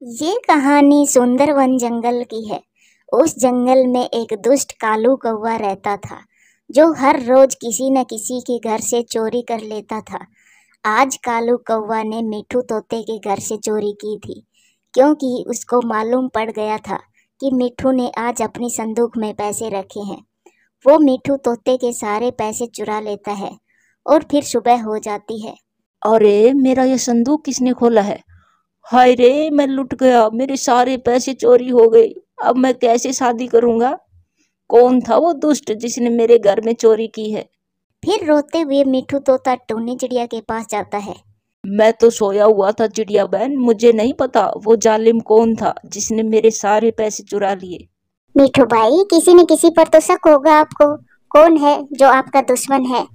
ये कहानी सुंदरवन जंगल की है। उस जंगल में एक दुष्ट कालू कौवा रहता था, जो हर रोज किसी न किसी के घर से चोरी कर लेता था। आज कालू कौवा ने मिठू तोते के घर से चोरी की थी, क्योंकि उसको मालूम पड़ गया था कि मिठू ने आज अपनी संदूक में पैसे रखे हैं। वो मिठू तोते के सारे पैसे चुरा लेता है और फिर सुबह हो जाती है। अरे मेरा ये संदूक किसने खोला है? हाय रे, मैं लुट गया, मेरे सारे पैसे चोरी हो गए। अब मैं कैसे शादी करूंगा? कौन था वो दुष्ट जिसने मेरे घर में चोरी की है? फिर रोते हुए मिठू तोता टुन्नी चिड़िया के पास जाता है। मैं तो सोया हुआ था चिड़िया बहन, मुझे नहीं पता वो जालिम कौन था जिसने मेरे सारे पैसे चुरा लिए। मिठू भाई, किसी न किसी पर तो शक होगा आपको। कौन है जो आपका दुश्मन है?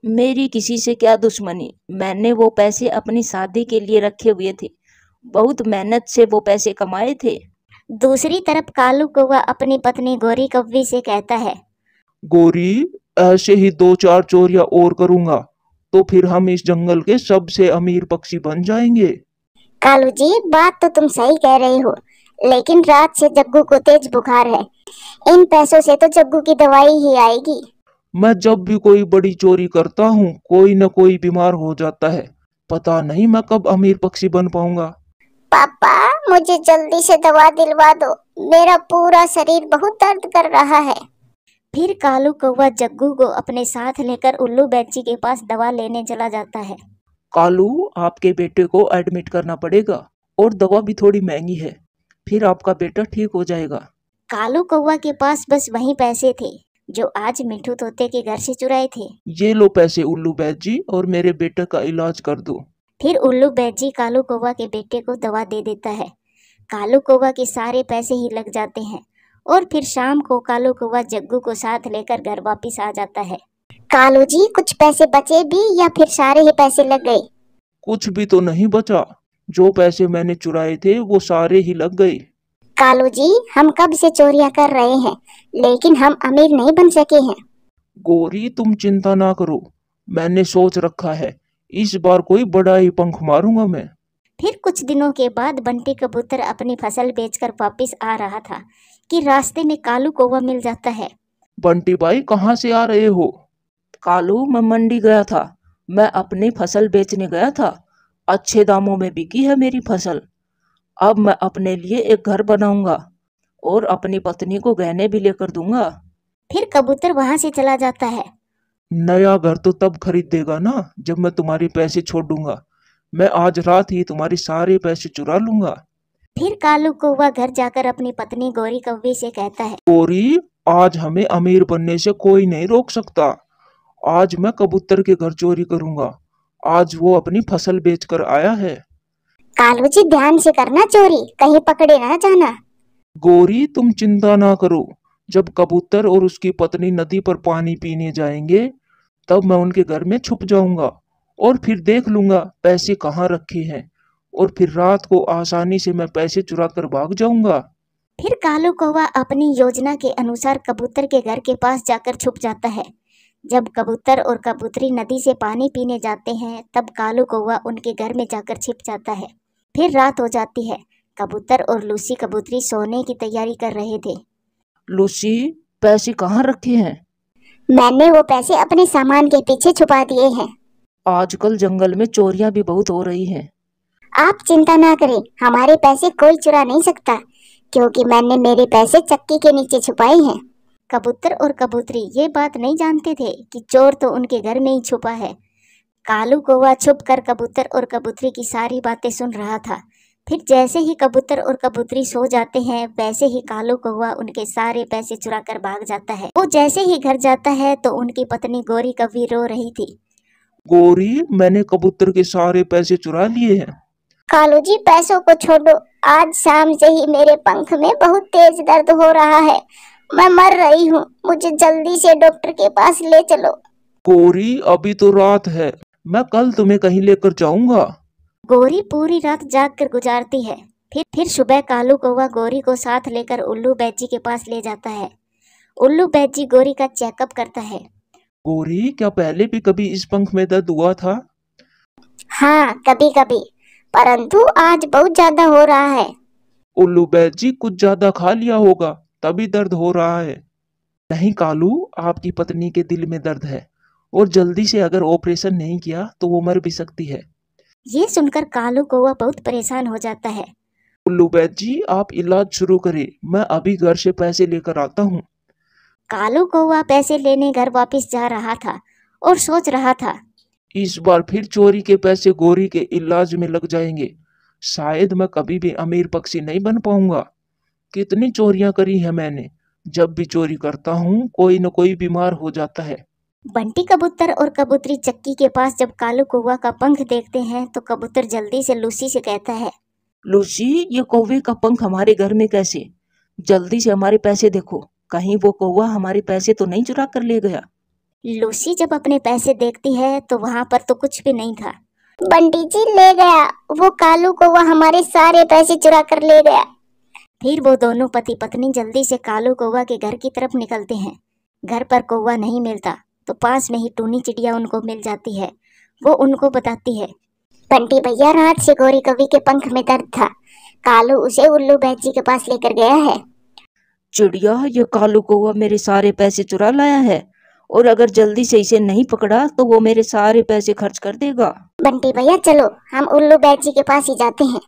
मेरी किसी से क्या दुश्मनी, मैंने वो पैसे अपनी शादी के लिए रखे हुए थे। बहुत मेहनत से वो पैसे कमाए थे। दूसरी तरफ कालू कौवा अपनी पत्नी गोरी कौवी से कहता है। गोरी, ऐसे ही दो चार चोरियां और करूंगा तो फिर हम इस जंगल के सबसे अमीर पक्षी बन जाएंगे। कालू जी, बात तो तुम सही कह रहे हो, लेकिन रात से जग्गू को तेज बुखार है। इन पैसों से तो जग्गू की दवाई ही आएगी। मैं जब भी कोई बड़ी चोरी करता हूँ कोई न कोई बीमार हो जाता है। पता नहीं मैं कब अमीर पक्षी बन पाऊंगा। पापा, मुझे जल्दी से दवा दिलवा दो, मेरा पूरा शरीर बहुत दर्द कर रहा है। फिर कालू कौवा जग्गू को अपने साथ लेकर उल्लू बैची के पास दवा लेने चला जाता है। कालू, आपके बेटे को एडमिट करना पड़ेगा और दवा भी थोड़ी महंगी है, फिर आपका बेटा ठीक हो जाएगा। कालू कौवा के पास बस वही पैसे थे जो आज मिठू तोते के घर से चुराए थे। ये लो पैसे उल्लू बैद जी, और मेरे बेटे का इलाज कर दो। फिर उल्लू बैजी कालू कौवा के बेटे को दवा दे देता है। कालू कौवा के सारे पैसे ही लग जाते हैं और फिर शाम को कालू कौवा जग्गू को साथ लेकर घर वापिस आ जाता है। कालू जी, कुछ पैसे बचे भी या फिर सारे ही पैसे लग गए? कुछ भी तो नहीं बचा, जो पैसे मैंने चुराए थे वो सारे ही लग गए। कालू जी, हम कब से चोरियां कर रहे हैं, लेकिन हम अमीर नहीं बन सके हैं। गोरी, तुम चिंता ना करो, मैंने सोच रखा है, इस बार कोई बड़ा ही पंख मारूंगा मैं। फिर कुछ दिनों के बाद बंटी कबूतर अपनी फसल बेचकर वापिस आ रहा था कि रास्ते में कालू कौवा मिल जाता है। बंटी भाई, कहाँ से आ रहे हो? कालू, मैं मंडी गया था, मैं अपनी फसल बेचने गया था। अच्छे दामों में बिकी है मेरी फसल। अब मैं अपने लिए एक घर बनाऊंगा और अपनी पत्नी को गहने भी लेकर दूंगा। फिर कबूतर वहां से चला जाता है। नया घर तो तब खरीदेगा ना जब मैं तुम्हारे पैसे छोड़ दूंगा। मैं आज रात ही तुम्हारे सारे पैसे चुरा लूंगा। फिर कालू कौवा घर जाकर अपनी पत्नी गोरी कौवी से कहता है। गोरी, आज हमें अमीर बनने से कोई नहीं रोक सकता। आज मैं कबूतर के घर चोरी करूंगा। आज वो अपनी फसल बेचकर आया है। कालू जी, ध्यान से करना चोरी, कहीं पकड़े ना जाना। गोरी, तुम चिंता ना करो, जब कबूतर और उसकी पत्नी नदी पर पानी पीने जाएंगे तब मैं उनके घर में छुप जाऊंगा और फिर देख लूंगा पैसे कहाँ रखे हैं, और फिर रात को आसानी से मैं पैसे चुरा कर भाग जाऊंगा। फिर कालू कौवा अपनी योजना के अनुसार कबूतर के घर के पास जाकर छुप जाता है। जब कबूतर और कबूतरी नदी से पानी पीने जाते हैं तब कालू कौवा उनके घर में जाकर छिप जाता है। फिर रात हो जाती है। कबूतर और लूसी कबूतरी सोने की तैयारी कर रहे थे। लूसी, पैसे कहाँ रखे हैं? मैंने वो पैसे अपने सामान के पीछे छुपा दिए हैं। आजकल जंगल में चोरियां भी बहुत हो रही हैं। आप चिंता ना करें, हमारे पैसे कोई चुरा नहीं सकता, क्योंकि मैंने मेरे पैसे चक्की के नीचे छुपाए हैं। कबूतर और कबूतरी ये बात नहीं जानते थे कि चोर तो उनके घर में ही छुपा है। कालू कौवा छुप कर कबूतर और कबूतरी की सारी बातें सुन रहा था। फिर जैसे ही कबूतर और कबूतरी सो जाते हैं वैसे ही कालू कौवा उनके सारे पैसे चुरा कर भाग जाता है। वो जैसे ही घर जाता है तो उनकी पत्नी गोरी कौवी रो रही थी। गोरी, मैंने कबूतर के सारे पैसे चुरा लिए हैं। कालू जी, पैसों को छोड़ो, आज शाम से ही मेरे पंख में बहुत तेज दर्द हो रहा है, मैं मर रही हूँ, मुझे जल्दी से डॉक्टर के पास ले चलो। गोरी, अभी तो रात है, मैं कल तुम्हें कहीं लेकर जाऊंगा। गोरी पूरी रात जाग कर गुजारती है। फिर सुबह कालू कौवा गोरी को साथ लेकर उल्लू बैजी के पास ले जाता है। उल्लू बैजी गोरी का चेकअप करता है। गोरी, क्या पहले भी कभी इस पंख में दर्द हुआ था? हाँ, कभी कभी, परंतु आज बहुत ज्यादा हो रहा है। उल्लू बैद जी कुछ ज्यादा खा लिया होगा, तभी दर्द हो रहा है। नहीं कालू, आपकी पत्नी के दिल में दर्द है और जल्दी से अगर ऑपरेशन नहीं किया तो वो मर भी सकती है। ये सुनकर कालू कौवा बहुत परेशान हो जाता है। उल्लू बैद जी आप इलाज शुरू करें, मैं अभी घर से पैसे लेकर आता हूँ। कालू कौवा पैसे लेने घर वापस जा रहा था और सोच रहा था, इस बार फिर चोरी के पैसे गोरी के इलाज में लग जाएंगे। शायद मैं कभी भी अमीर पक्षी नहीं बन पाऊंगा। कितनी चोरियां करी है मैंने, जब भी चोरी करता हूँ कोई न कोई बीमार हो जाता है। बंटी कबूतर और कबूतरी चक्की के पास जब कालू कौवा का पंख देखते हैं तो कबूतर जल्दी से लूसी से कहता है, लूसी, ये कौवे का पंख हमारे घर में कैसे? जल्दी से हमारे पैसे देखो, कहीं वो कौवा हमारे पैसे तो नहीं चुरा कर ले गया। लूसी जब अपने पैसे देखती है तो वहाँ पर तो कुछ भी नहीं था। बंटी जी ले गया, वो कालू कौवा हमारे सारे पैसे चुरा कर ले गया। फिर वो दोनों पति पत्नी जल्दी से कालू कौवा के घर की तरफ निकलते हैं। घर पर कौवा नहीं मिलता तो पास में ही टूनी चिड़िया उनको मिल जाती है। वो उनको बताती है, बंटी भैया रात से गोरी कौवी के पंख में दर्द था, कालू उसे उल्लू बैद जी के पास लेकर गया है। चिड़िया, ये कालू कौवा मेरे सारे पैसे चुरा लाया है और अगर जल्दी से इसे नहीं पकड़ा तो वो मेरे सारे पैसे खर्च कर देगा। बंटी भैया चलो हम उल्लू बैद जी के पास ही जाते हैं।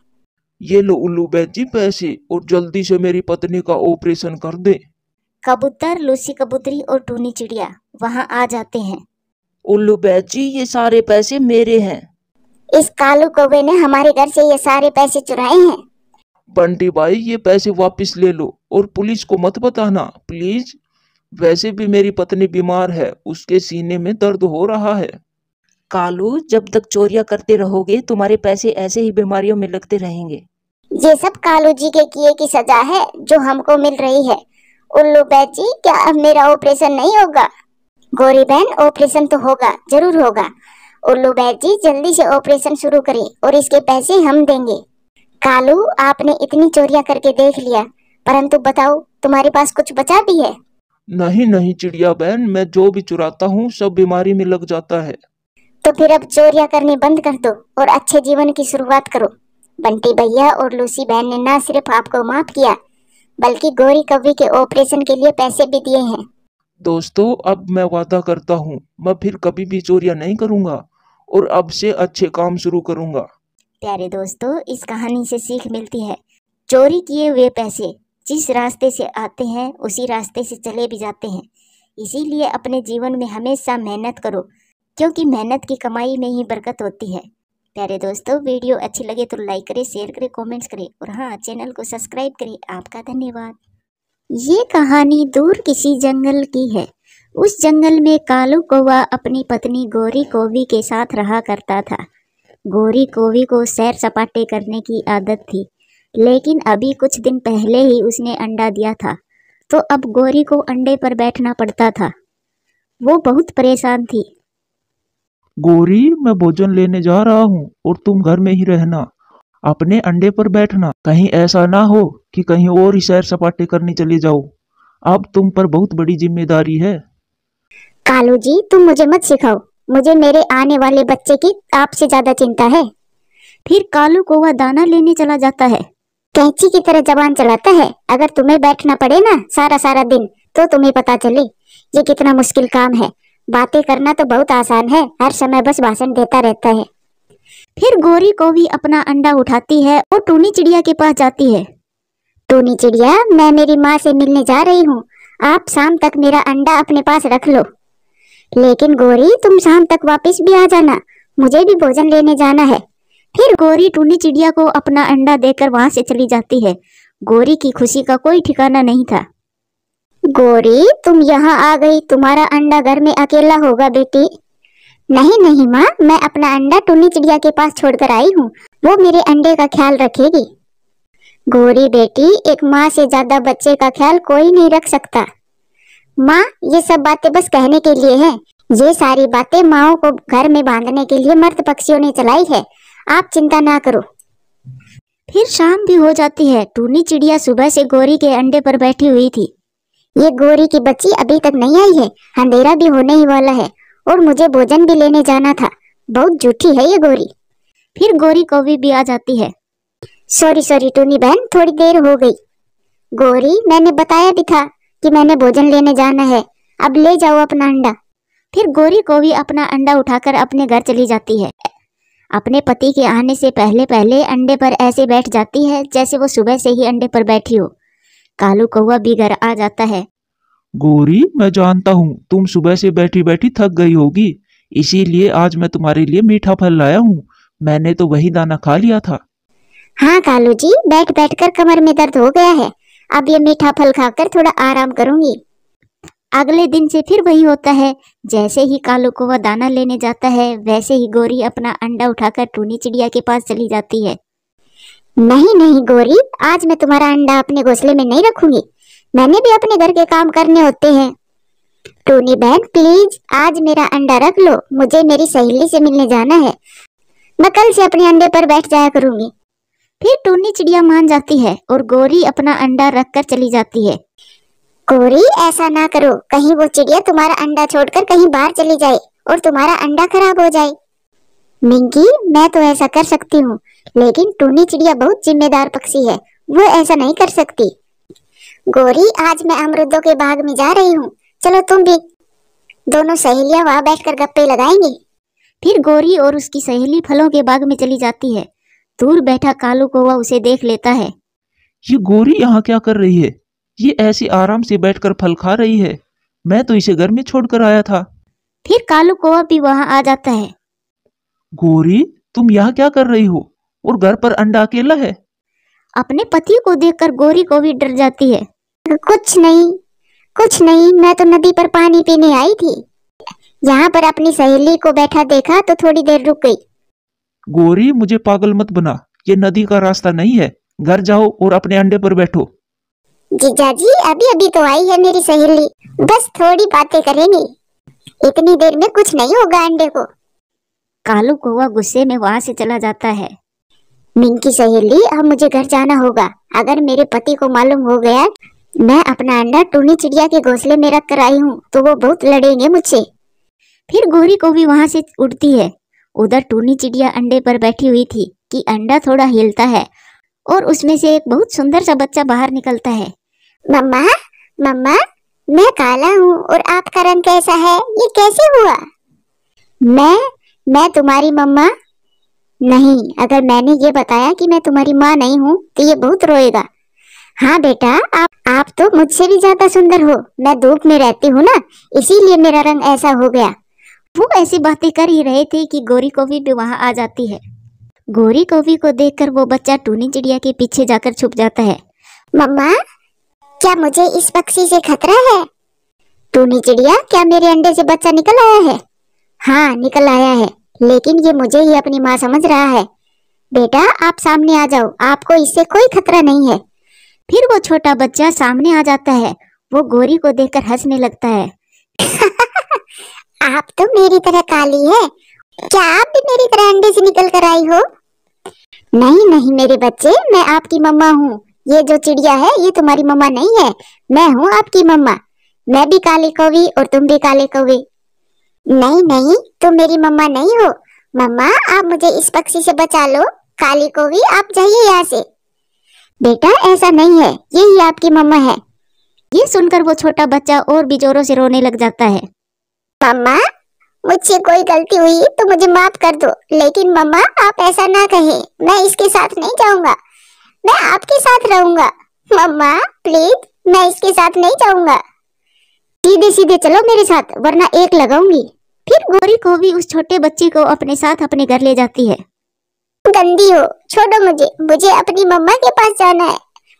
ये लो उल्लू बैद जी पैसे, और जल्दी से मेरी पत्नी का ऑपरेशन कर दे। कबूतर, लूसी कबूतरी और टूनी चिड़िया वहाँ आ जाते हैं। उल्लू बैद जी, ये सारे पैसे मेरे हैं। इस कालू कौवे ने हमारे घर से ये सारे पैसे चुराए हैं। बंटी भाई ये पैसे वापस ले लो और पुलिस को मत बताना प्लीज। वैसे भी मेरी पत्नी बीमार है, उसके सीने में दर्द हो रहा है। कालू, जब तक चोरियां करते रहोगे तुम्हारे पैसे ऐसे ही बीमारियों में लगते रहेंगे। ये सब कालू जी के किए की सजा है जो हमको मिल रही है। उल्लू बैद जी, क्या अब मेरा ऑपरेशन नहीं होगा? गोरी बहन, ऑपरेशन तो होगा, जरूर होगा। उल्लू बैद जी जल्दी से ऑपरेशन शुरू करें और इसके पैसे हम देंगे। कालू, आपने इतनी चोरियां करके देख लिया, परंतु बताओ तुम्हारे पास कुछ बचा भी है? नहीं नहीं चिड़िया बहन, मैं जो भी चुराता हूँ सब बीमारी में लग जाता है। तो फिर अब चोरियां करनी बंद कर दो और अच्छे जीवन की शुरुआत करो। बंटी भैया और लूसी बहन ने न सिर्फ आपको माफ किया बल्कि गोरी कौवी के ऑपरेशन के लिए पैसे भी दिए हैं। दोस्तों, अब मैं वादा करता हूँ मैं फिर कभी भी चोरियां नहीं करूँगा और अब से अच्छे काम शुरू करूँगा। प्यारे दोस्तों, इस कहानी से सीख मिलती है, चोरी किए हुए पैसे जिस रास्ते से आते हैं उसी रास्ते से चले भी जाते हैं। इसीलिए अपने जीवन में हमेशा मेहनत करो, क्योंकि मेहनत की कमाई में ही बरकत होती है। प्यारे दोस्तों, वीडियो अच्छी लगे तो लाइक करें, शेयर करें, कमेंट्स करें और हाँ, चैनल को सब्सक्राइब करें। आपका धन्यवाद। ये कहानी दूर किसी जंगल की है। उस जंगल में कालू कौवा अपनी पत्नी गोरी कौवी के साथ रहा करता था। गोरी कौवी को सैर सपाटे करने की आदत थी, लेकिन अभी कुछ दिन पहले ही उसने अंडा दिया था, तो अब गोरी को अंडे पर बैठना पड़ता था। वो बहुत परेशान थी। गोरी, मैं भोजन लेने जा रहा हूँ और तुम घर में ही रहना, अपने अंडे पर बैठना। कहीं ऐसा ना हो कि कहीं और ही सैर सपाटे करने चले जाओ। अब तुम पर बहुत बड़ी जिम्मेदारी है। कालू जी, तुम मुझे मत सिखाओ, मुझे मेरे आने वाले बच्चे की आपसे ज्यादा चिंता है। फिर कालू कौवा दाना लेने चला जाता है। कैंची की तरह जबान चलाता है। अगर तुम्हें बैठना पड़े ना सारा सारा दिन तो तुम्हें पता चले ये कितना मुश्किल काम है। बातें करना तो बहुत आसान है, हर समय बस भाषण देता रहता है। फिर गोरी कौवी अपना अंडा उठाती है और टूनी चिड़िया के पास जाती है। टूनी चिड़िया, मैं मेरी माँ से मिलने जा रही हूँ, आप शाम तक मेरा अंडा अपने पास रख लो। लेकिन गोरी, तुम शाम तक वापस भी आ जाना, मुझे भी भोजन लेने जाना है। फिर गोरी टूनी चिड़िया को अपना अंडा देकर वहां से चली जाती है। गोरी की खुशी का कोई ठिकाना नहीं था। गोरी, तुम यहाँ आ गई, तुम्हारा अंडा घर में अकेला होगा बेटी। नहीं नहीं माँ, मैं अपना अंडा टूनी चिड़िया के पास छोड़कर आई हूँ, वो मेरे अंडे का ख्याल रखेगी। गोरी बेटी, एक माँ से ज्यादा बच्चे का ख्याल कोई नहीं रख सकता। माँ, ये सब बातें बस कहने के लिए हैं। ये सारी बातें माँओं को घर में बांधने के लिए मर्द पक्षियों ने चलाई है, आप चिंता ना करो। फिर शाम भी हो जाती है। टूनी चिड़िया सुबह से गोरी के अंडे पर बैठी हुई थी। ये गोरी की बच्ची अभी तक नहीं आई है, अंधेरा भी होने ही वाला है और मुझे भोजन भी लेने जाना था। बहुत झूठी है ये गोरी। फिर गोरी कौवी भी आ जाती है। सॉरी सॉरी टूनी बहन, थोड़ी देर हो गई। गौरी, मैंने बताया भी था कि मैंने भोजन लेने जाना है, अब ले जाओ अपना अंडा। फिर गौरी को भी अपना अंडा उठाकर अपने घर चली जाती है। अपने पति के आने से पहले पहले अंडे पर ऐसे बैठ जाती है जैसे वो सुबह से ही अंडे पर बैठी हो। कालू कौवा भी घर आ जाता है। गौरी, मैं जानता हूँ तुम सुबह से बैठी बैठी थक गई होगी, इसीलिए आज मैं तुम्हारे लिए मीठा फल लाया हूँ। मैंने तो वही दाना खा लिया था। हाँ कालू जी, बैठ बैठ कर कमर में दर्द हो गया है, अब ये मीठा फल खाकर थोड़ा आराम करूंगी। अगले दिन से फिर वही होता है। जैसे ही कालू कौवा दाना लेने जाता है, वैसे ही गौरी अपना अंडा उठाकर टूनी चिड़िया के पास चली जाती है। नहीं नहीं गौरी, आज मैं तुम्हारा अंडा अपने घोंसले में नहीं रखूंगी, मैंने भी अपने घर के काम करने होते हैं। टूनी बहन प्लीज, आज मेरा अंडा रख लो, मुझे मेरी सहेली से मिलने जाना है, मैं कल से अपने अंडे पर बैठ जाया करूंगी। फिर टूनी चिड़िया मान जाती है और गौरी अपना अंडा रखकर चली जाती है। गौरी, ऐसा ना करो, कहीं वो चिड़िया तुम्हारा अंडा छोड़कर कहीं बाहर चली जाए और तुम्हारा अंडा खराब हो जाए। मिंकी, मैं तो ऐसा कर सकती हूँ, लेकिन टूनी चिड़िया बहुत जिम्मेदार पक्षी है, वो ऐसा नहीं कर सकती। गौरी, आज मैं अमरूदों के बाग में जा रही हूँ, चलो तुम भी। दोनों सहेलियां वहां बैठकर गप्पे लगाएंगी। फिर गौरी और उसकी सहेली फलों के बाग में चली जाती है। दूर बैठा कालू कौवा उसे देख लेता है। ये गौरी यहाँ क्या कर रही है? ये ऐसे आराम से बैठकर फल खा रही है, मैं तो इसे घर में छोड़कर आया था। फिर कालू कौवा भी वहां आ जाता है। गौरी, तुम यहाँ क्या कर रही हो और घर पर अंडा अकेला है? अपने पति को देखकर गौरी को भी डर जाती है। कुछ नहीं, मैं तो नदी पर पानी पीने आई थी, यहाँ पर अपनी सहेली को बैठा देखा तो थोड़ी देर रुक गई। गौरी, मुझे पागल मत बना, ये नदी का रास्ता नहीं है, घर जाओ और अपने अंडे पर बैठो। जीजाजी, अभी अभी तो आई है मेरी सहेली, बस थोड़ी बातें करेंगी, इतनी देर में कुछ नहीं होगा अंडे को। कालू कौवा गुस्से में वहां से चला जाता है। मिंकी सहेली, अब मुझे घर जाना होगा, अगर मेरे पति को मालूम हो गया मैं अपना अंडा टूनी चिड़िया के घोंसले में रख कर आई हूँ तो वो बहुत लड़ेंगे मुझसे। फिर गौरी को भी वहां से उड़ती है। उधर टूनी चिड़िया अंडे पर बैठी हुई थी कि अंडा थोड़ा हिलता है और उसमें से एक बहुत सुंदर सा बच्चा बाहर निकलता है। मम्मा, मम्मा, मैं काला हूँ और आपका रंग कैसा है, ये कैसे हुआ? मैं तुम्हारी मम्मा नहीं, अगर मैंने ये बताया कि मैं तुम्हारी माँ नहीं हूँ तो ये बहुत रोएगा। हाँ बेटा, आप तो मुझसे भी ज्यादा सुंदर हो, मैं धूप में रहती हूँ ना, इसीलिए मेरा रंग ऐसा हो गया। वो ऐसी बातें कर ही रहे थे कि गौरी कौवी भी वहां आ जाती है। गौरी कौवी को देखकर वो बच्चा टूनी चिड़िया के पीछे जाकर छुप जाता है। मम्मा, क्या मुझे इस पक्षी से खतरा है? टूनी चिड़िया, क्या मेरे अंडे से बच्चा निकल आया है? हाँ, निकल आया है, लेकिन ये मुझे ही अपनी माँ समझ रहा है। बेटा, आप सामने आ जाओ, आपको इससे कोई खतरा नहीं है। फिर वो छोटा बच्चा सामने आ जाता है। वो गौरी को देखकर हंसने लगता है। आप तो मेरी तरह काली है, क्या आप भी मेरी तरह अंडे से निकल कर आई हो? नहीं नहीं मेरे बच्चे, मैं आपकी मम्मा हूँ, ये जो चिड़िया है ये तुम्हारी मम्मा नहीं है, मैं हूँ आपकी मम्मा। मैं भी काली कौवी और तुम भी काले कौवे। नहीं नहीं, तुम मेरी मम्मा नहीं हो। मम्मा, आप मुझे इस पक्षी से बचा लो, काली कौवी आप जाइए यहाँ से। बेटा, ऐसा नहीं है, यही आपकी मम्मा है। ये सुनकर वो छोटा बच्चा और भी जोरों से रोने लग जाता है। मम्मा, मुझसे कोई गलती हुई तो मुझे माफ कर दो, लेकिन मम्मा आप ऐसा ना कहें, मैं इसके साथ नहीं जाऊंगा, मैं आपके साथ रहूंगा। मम्मा प्लीज, मैं इसके साथ नहीं जाऊंगा, सीधे सीधे चलो मेरे साथ वरना एक लगाऊंगी। फिर गौरी को भी उस छोटे बच्चे को अपने साथ अपने घर ले जाती है। गंदी हो, छोड़ो मुझे, मुझे अपनी मम्मा के पास जाना है,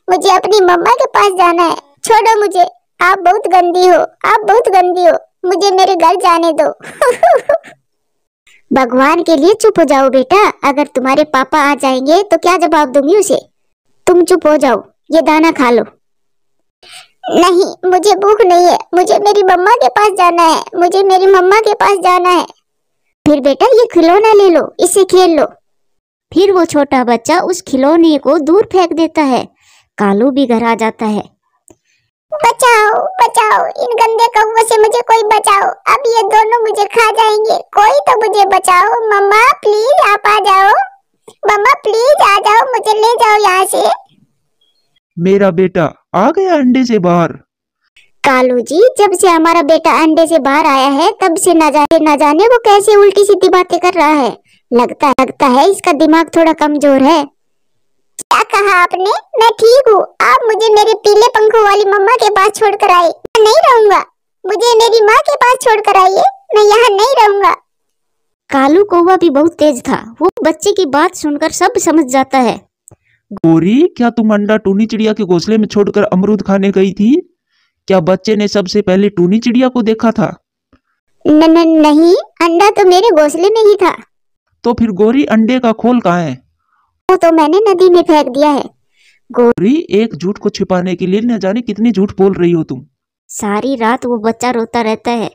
मुझे अपनी मम्मा के पास जाना है, छोड़ो मुझे, आप बहुत गंदी हो, आप बहुत गंदी हो, मुझे मेरे घर जाने दो। भगवान के लिए चुप हो जाओ बेटा, अगर तुम्हारे पापा आ जाएंगे तो क्या जवाब दूंगी उसे? तुम चुप हो जाओ, ये दाना खा लो। नहीं, मुझे भूख नहीं है, मुझे मेरी मम्मा के पास जाना है, मुझे मेरी मम्मा के पास जाना है। फिर बेटा ये खिलौना ले लो, इससे खेल लो। फिर वो छोटा बच्चा उस खिलौने को दूर फेंक देता है। कालू भी घर आ जाता है। बचाओ बचाओ, इन गंदे कौवों से मुझे कोई बचाओ, अब ये दोनों मुझे खा जाएंगे, कोई तो मुझे बचाओ, मम्मा प्लीज आप आ जाओ। मम्मा प्लीज आ जाओ, मुझे ले जाओ यहाँ से। मेरा बेटा आ गया अंडे से बाहर। कालू जी, जब से हमारा बेटा अंडे से बाहर आया है तब से न जाने वो कैसे उल्टी सीधी बातें कर रहा है। लगता है इसका दिमाग थोड़ा कमजोर है। क्या कहा आपने? मैं ठीक हूँ। आप मुझे मेरे पीले पंखों वाली मम्मा के पास छोड़कर आए। मैं नहीं रहूंगा, मुझे मेरी माँ के पास छोड़कर आइए, मैं यहाँ नहीं रहूंगा। कालू कौवा भी बहुत तेज था, वो बच्चे की बात सुनकर सब समझ जाता है। गोरी, क्या तुम अंडा टूनी चिड़िया के घोंसले में छोड़कर अमरूद खाने गई थी? क्या बच्चे ने सबसे पहले टूनी चिड़िया को देखा था? नहीं, अंडा तो मेरे घोंसले में ही था। तो फिर गोरी अंडे का खोल कहाँ है? वो तो मैंने नदी में फेंक दिया है। गोरी, एक झूठ को छिपाने के लिए न जाने कितनी झूठ बोल रही हो तुम। सारी रात वो बच्चा रोता रहता है।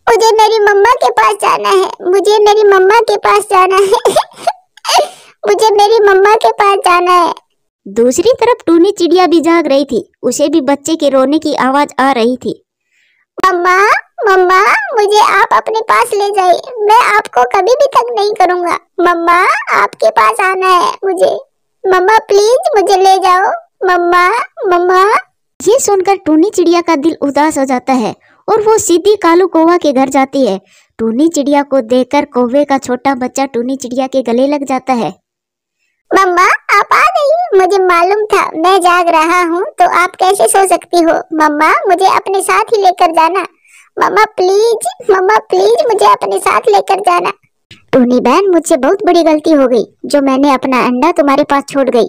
मुझे मेरी मम्मा के पास जाना है, मुझे मेरी मम्मा के पास जाना है। मुझे मेरी मम्मा के पास जाना है। दूसरी तरफ टूनी चिड़िया भी जाग रही थी, उसे भी बच्चे के रोने की आवाज आ रही थी। मम्मा, मम्मा, मुझे आप अपने पास ले जाइए, मैं आपको कभी भी तंग नहीं करूंगा। मम्मा, आपके पास आना है मुझे। मम्मा प्लीज मुझे ले जाओ। मम्मा, मम्मा। ये सुनकर टूनी चिड़िया का दिल उदास हो जाता है और वो सीधी कालू कौवा के घर जाती है। टूनी चिड़िया को देखकर कौवे का छोटा बच्चा टूनी चिड़िया के गले लग जाता है। मम्मा, आप आ गई, मुझे मालूम था, मैं जाग रहा हूँ तो आप कैसे सो सकती हो। मम्मा, मुझे अपने साथ ही लेकर जाना। मम्मा प्लीज मुझे अपने साथ लेकर जाना। टूनी बहन, मुझसे बहुत बड़ी गलती हो गई जो मैंने अपना अंडा तुम्हारे पास छोड़ गई।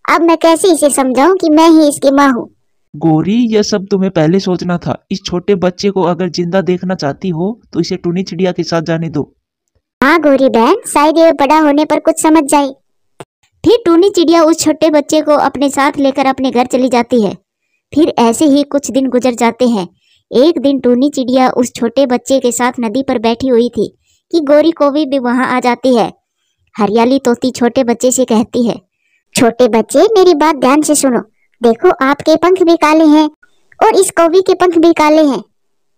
अब मैं कैसे इसे समझाऊं कि मैं ही इसकी माँ हूँ। गोरी, यह सब तुम्हें पहले सोचना था। इस छोटे बच्चे को अगर जिंदा देखना चाहती हो तो इसे टूनी चिड़िया के साथ जाने दो। हाँ गोरी बहन, शायद ये बड़ा होने पर कुछ समझ जाए। फिर टूनी चिड़िया उस छोटे बच्चे को अपने साथ लेकर अपने घर चली जाती है। फिर ऐसे ही कुछ दिन गुजर जाते हैं। एक दिन टूनी चिड़िया उस छोटे बच्चे के साथ नदी पर बैठी हुई थी कि गोरी कौवी भी वहां आ जाती है। हरियाली तोती छोटे बच्चे से कहती है, छोटे बच्चे मेरी बात ध्यान से सुनो। देखो, आपके पंख भी काले हैं और इस कौवी के पंख भी काले हैं,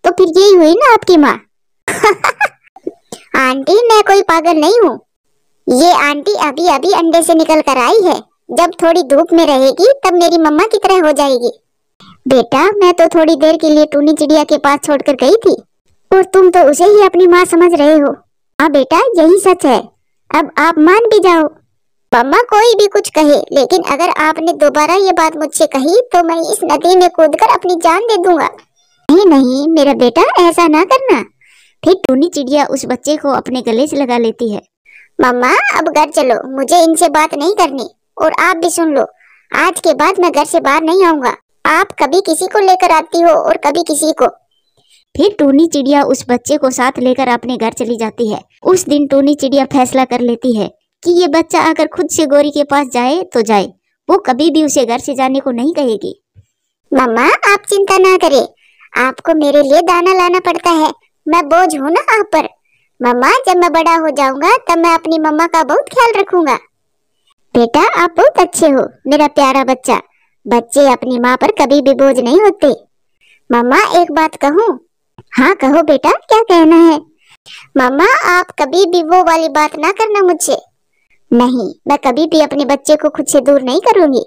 तो फिर यही हुई ना आपकी माँ। आंटी, मैं कोई पागल नहीं हूँ। ये आंटी अभी अभी अंडे से निकल कर आई है। जब थोड़ी धूप में रहेगी तब मेरी मम्मा की तरह हो जाएगी। बेटा, मैं तो थोड़ी देर के लिए टूनी चिड़िया के पास छोड़कर गई थी और तुम तो उसे ही अपनी माँ समझ रहे हो। हाँ बेटा, यही सच है, अब आप मान भी जाओ। मम्मा कोई भी कुछ कहे, लेकिन अगर आपने दोबारा ये बात मुझसे कही तो मैं इस नदी में कूदकर अपनी जान दे दूंगा। नहीं मेरा बेटा, ऐसा ना करना। फिर टूनी चिड़िया उस बच्चे को अपने गले से लगा लेती है। मम्मा, अब घर चलो, मुझे इनसे बात नहीं करनी। और आप भी सुन लो, आज के बाद मैं घर से बाहर नहीं आऊंगा। आप कभी किसी को लेकर आती हो और कभी किसी को। फिर टूनी चिड़िया उस बच्चे को साथ लेकर अपने घर चली जाती है। उस दिन टूनी चिड़िया फैसला कर लेती है कि ये बच्चा अगर खुद से गोरी के पास जाए तो जाए, वो कभी भी उसे घर से जाने को नहीं कहेगी। मम्मा, आप चिंता ना करें, आपको मेरे लिए दाना लाना पड़ता है, मैं बोझ हूँ ना आप पर। मम्मा, जब मैं बड़ा हो जाऊंगा तब मैं अपनी मम्मा का बहुत ख्याल रखूंगा। बेटा, आप बहुत अच्छे हो मेरा प्यारा बच्चा। बच्चे अपनी माँ पर कभी भी बोझ नहीं होते। मम्मा, एक बात कहूँ? हाँ कहो बेटा, क्या कहना है? मम्मा, आप कभी भी वो वाली बात ना करना मुझसे। नहीं, मैं कभी भी अपने बच्चे को खुद से दूर नहीं करूंगी।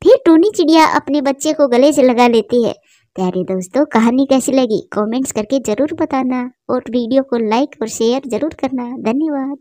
फिर टूनी चिड़िया अपने बच्चे को गले से लगा लेती है। प्यारे दोस्तों, कहानी कैसी लगी कमेंट्स करके जरूर बताना और वीडियो को लाइक और शेयर जरूर करना। धन्यवाद।